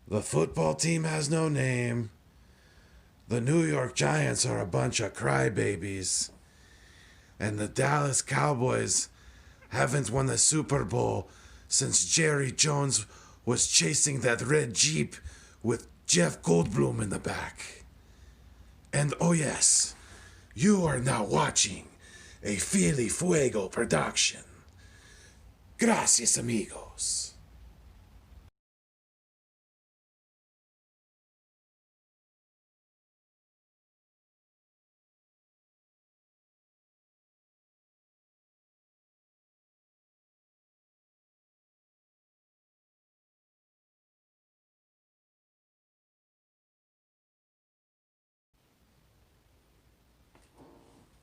The football team has no name. The New York Giants are a bunch of crybabies. And the Dallas Cowboys haven't won a Super Bowl since Jerry Jones was chasing that red Jeep with Jeff Goldblum in the back. And oh yes, you are now watching a Philly Fuego production. Gracias, amigos.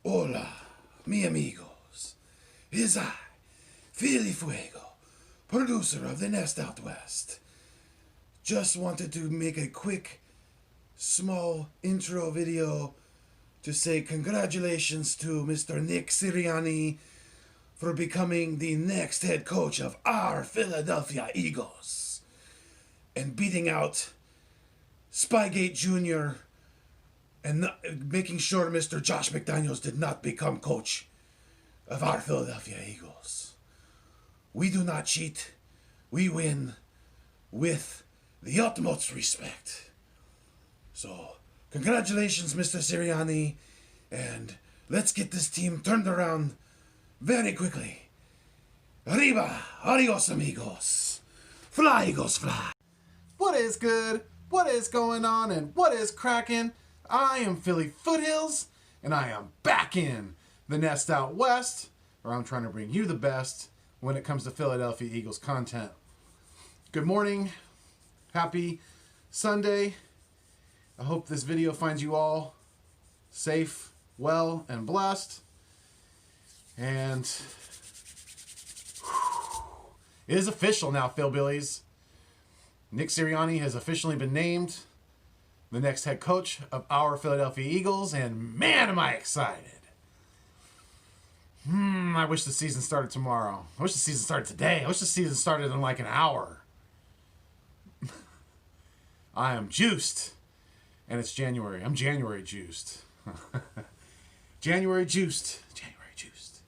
Hola, mi amigos. It is I, Philly Fuego, producer of The Nest Out West. Just wanted to make a quick, small intro video to say congratulations to Mr. Nick Sirianni for becoming the next head coach of our Philadelphia Eagles and beating out Spygate Jr. and making sure Mr. Josh McDaniels did not become coach of our Philadelphia Eagles. We do not cheat. We win with the utmost respect. So, congratulations, Mr. Sirianni, and let's get this team turned around very quickly. Arriba, adios, amigos. Fly, Eagles, fly. What is good? What is going on? And what is cracking? I am Philly Foothills, and I am back in the Nest Out West, where I'm trying to bring you the best when it comes to Philadelphia Eagles content. Good morning. Happy Sunday. I hope this video finds you safe, well, and blessed. And it is official now, Philbillies. Nick Sirianni has officially been named the next head coach of our Philadelphia Eagles, and man, am I excited. I wish the season started tomorrow. I wish the season started today. I wish the season started in like an hour. I am juiced. And it's January. I'm January juiced. January juiced. January juiced.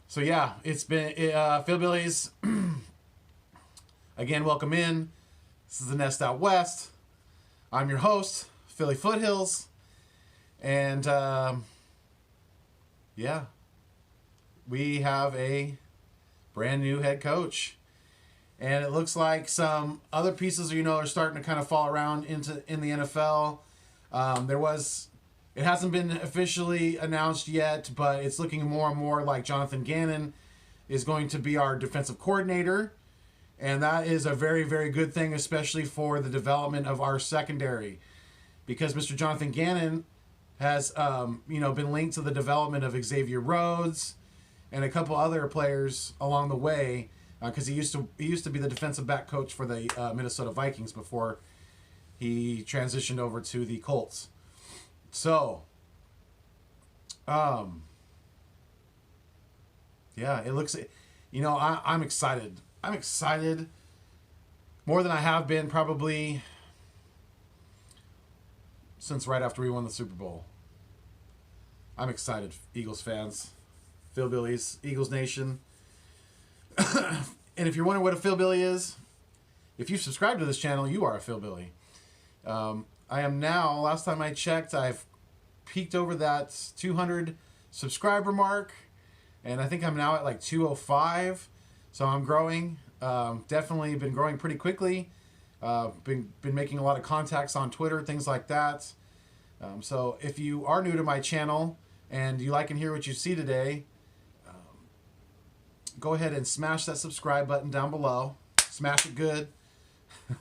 So yeah, it's been Philbillies. Again, welcome in. This is the Nest Out West. I'm your host, Philly Foothills. And yeah, we have a brand new head coach. And it looks like some other pieces, are starting to kind of fall around in the NFL. It hasn't been officially announced yet, but it's looking more and more like Jonathan Gannon is going to be our defensive coordinator. And that is a very, very good thing, especially for the development of our secondary. Because Mr. Jonathan Gannon has, been linked to the development of Xavier Rhodes and a couple other players along the way. Because he used to be the defensive back coach for the Minnesota Vikings before he transitioned over to the Colts. So, yeah, it looks, I'm excited. I'm excited more than I have been probably since right after we won the Super Bowl. I'm excited, Eagles fans, Philbillies, Eagles Nation. And if you're wondering what a Philbilly is, if you've subscribed to this channel, you are a Philbilly. I am now, last time I checked, I've peaked over that 200 subscriber mark, and I think I'm now at like 205. So I'm growing. Definitely been growing pretty quickly. Been making a lot of contacts on Twitter, things like that. So if you are new to my channel and you like and hear what you see today, go ahead and smash that subscribe button down below. Smash it good.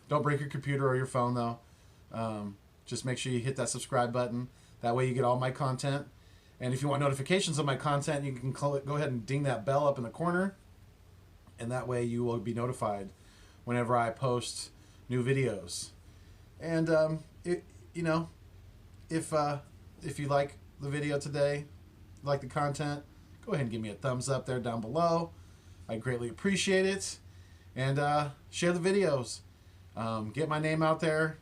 Don't break your computer or your phone, though. Just make sure you hit that subscribe button. That way you get all my content. And if you want notifications of my content, you can go ahead and ding that bell up in the corner. And that way you will be notified whenever I post new videos. And, if you like the video today, like the content, go ahead and give me a thumbs up there down below. I greatly appreciate it. And share the videos. Get my name out there.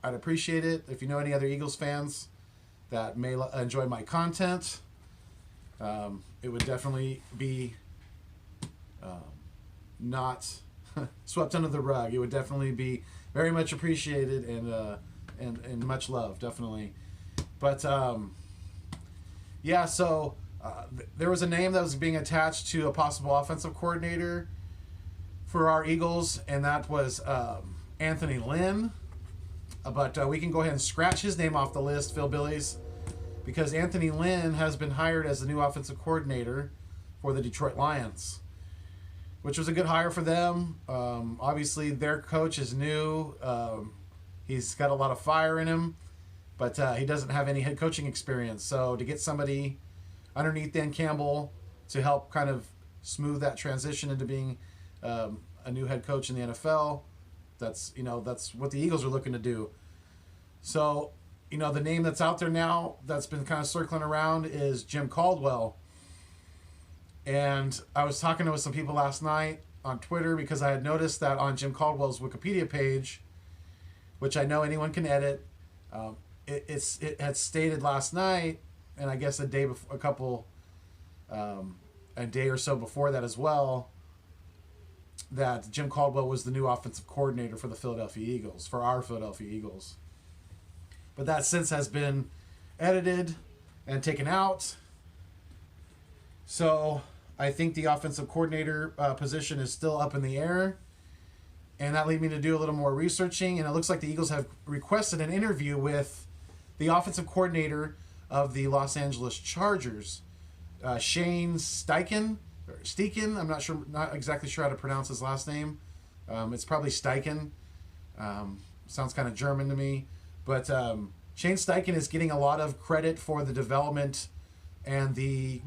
I'd appreciate it. If you know any other Eagles fans that may enjoy my content, it would definitely be not swept under the rug. It would definitely be very much appreciated and much love, definitely. But yeah, so there was a name that was being attached to a possible offensive coordinator for our Eagles, and that was Anthony Lynn. But we can go ahead and scratch his name off the list, Phil Billies, because Anthony Lynn has been hired as the new offensive coordinator for the Detroit Lions, which was a good hire for them. Obviously, their coach is new. He's got a lot of fire in him, but he doesn't have any head coaching experience. So to get somebody underneath Dan Campbell to help kind of smooth that transition into being a new head coach in the NFL, that's what the Eagles are looking to do. So, the name that's out there now that's been kind of circling around is Jim Caldwell. And I was talking with some people last night on Twitter because I had noticed that on Jim Caldwell's Wikipedia page, which I know anyone can edit, it had stated last night, and I guess a day or so before that as well, that Jim Caldwell was the new offensive coordinator for the Philadelphia Eagles, for our Philadelphia Eagles. But that since has been edited and taken out. So I think the offensive coordinator position is still up in the air. And that led me to do a little more researching. And it looks like the Eagles have requested an interview with the offensive coordinator of the Los Angeles Chargers, Shane Steichen. Not exactly sure how to pronounce his last name. It's probably Steichen. Sounds kind of German to me. But Shane Steichen is getting a lot of credit for the development and the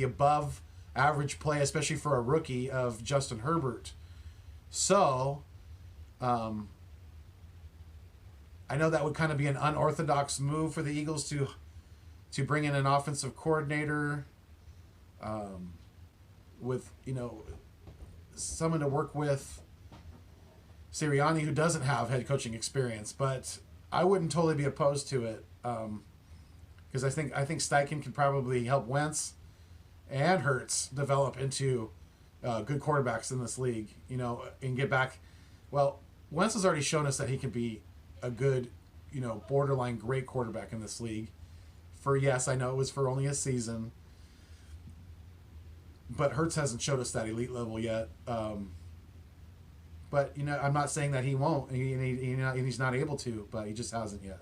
above average play, especially for a rookie, of Justin Herbert. So, I know that would kind of be an unorthodox move for the Eagles to bring in an offensive coordinator with someone to work with Sirianni, who doesn't have head coaching experience. But I wouldn't totally be opposed to it. Because I think Steichen can probably help Wentz and Hurts develop into good quarterbacks in this league, and get back. Well, Wentz has already shown us that he can be a good, borderline great quarterback in this league. I know it was for only a season, but Hurts hasn't showed us that elite level yet. But I'm not saying that he won't, and he's not able to, but he just hasn't yet.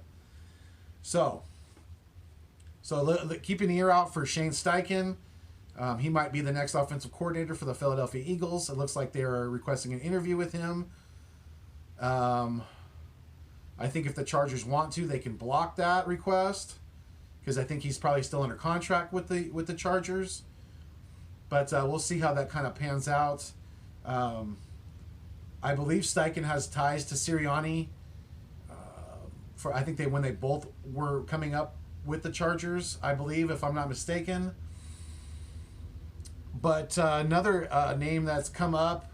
So keeping the ear out for Shane Steichen. He might be the next offensive coordinator for the Philadelphia Eagles. It looks like they are requesting an interview with him. I think if the Chargers want to, they can block that request, because I think he's probably still under contract with the Chargers. But we'll see how that kind of pans out. I believe Steichen has ties to Sirianni. I think when they both were coming up with the Chargers, I believe, if I'm not mistaken. But another name that's come up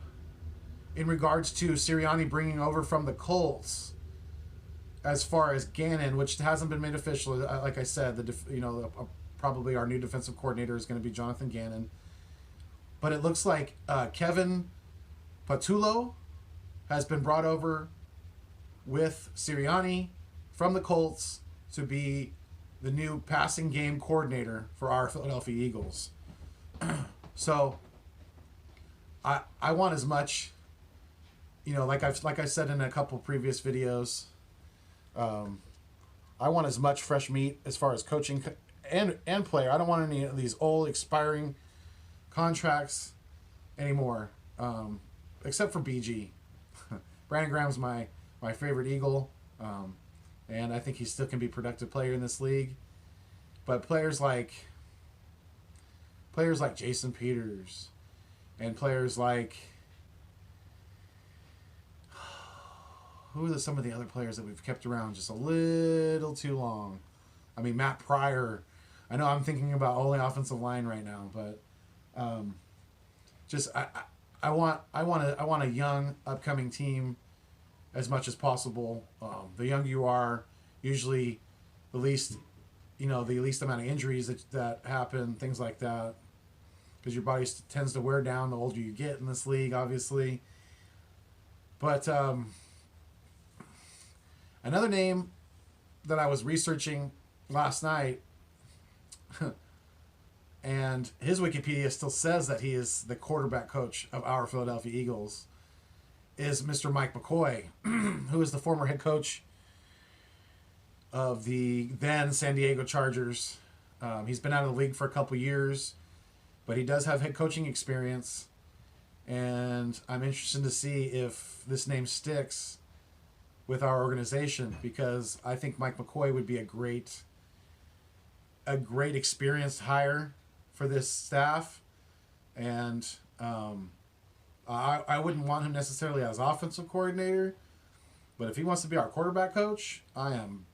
in regards to Sirianni bringing over from the Colts, as far as Gannon, which hasn't been made official. Like I said, probably our new defensive coordinator is going to be Jonathan Gannon. But it looks like Kevin Patullo has been brought over with Sirianni from the Colts to be the new passing game coordinator for our Philadelphia Eagles. So I want as much, like I said in a couple previous videos, I want as much fresh meat as far as coaching and player. I don't want any of these old expiring contracts anymore, except for BG. Brandon Graham's my favorite Eagle, and I think he still can be a productive player in this league. But players like Jason Peters and players like, who are some of the other players that we've kept around just a little too long? I mean, Matt Pryor. I know I'm thinking about only offensive line right now, but I want a young upcoming team as much as possible. The younger you are, usually the least amount of injuries that happen, things like that, because your body tends to wear down the older you get in this league, obviously. But another name that I was researching last night, and his Wikipedia still says that he is the quarterback coach of our Philadelphia Eagles, is Mr. Mike McCoy, who is the former head coach of the then San Diego Chargers. He's been out of the league for a couple years, but he does have head coaching experience, and I'm interested to see if this name sticks with our organization, because I think Mike McCoy would be a great experienced hire for this staff, and I wouldn't want him necessarily as offensive coordinator, but if he wants to be our quarterback coach, I am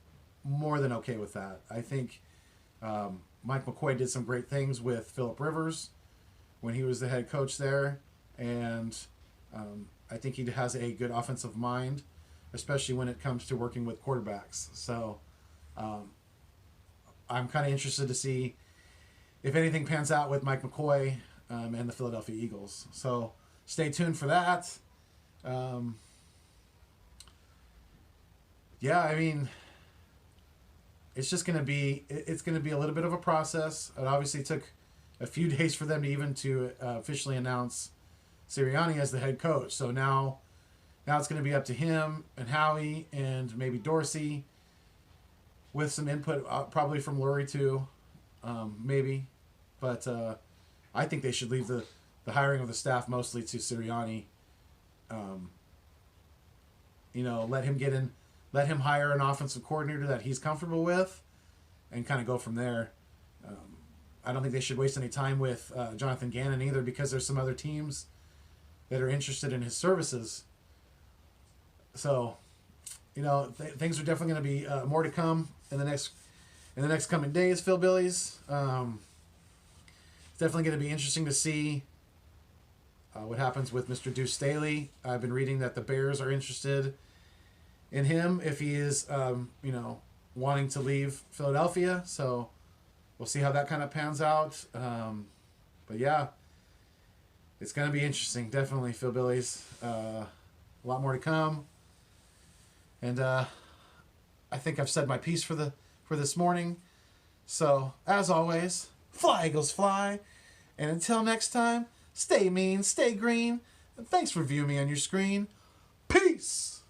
more than okay with that. I think Mike McCoy did some great things with Phillip Rivers when he was the head coach there, and I think he has a good offensive mind, especially when it comes to working with quarterbacks. So I'm kind of interested to see if anything pans out with Mike McCoy and the Philadelphia Eagles. So stay tuned for that. Yeah, I mean, it's going to be a little bit of a process. It obviously took a few days for them to officially announce Sirianni as the head coach. So now it's going to be up to him and Howie and maybe Dorsey, with some input probably from Lurie too, maybe. But I think they should leave the hiring of the staff mostly to Sirianni. Let him hire an offensive coordinator that he's comfortable with, and kind of go from there. I don't think they should waste any time with Jonathan Gannon either, because there's some other teams that are interested in his services. So, things are definitely going to be more to come in the next coming days, Phil Billies. It's definitely going to be interesting to see what happens with Mr. Deuce Staley. I've been reading that the Bears are interested in him if he is, wanting to leave Philadelphia. So we'll see how that kind of pans out. But yeah, it's going to be interesting. Definitely, Phil Billies. A lot more to come. And I think I've said my piece for this morning. So, as always, fly, Eagles, fly. And until next time, stay mean, stay green. And thanks for viewing me on your screen.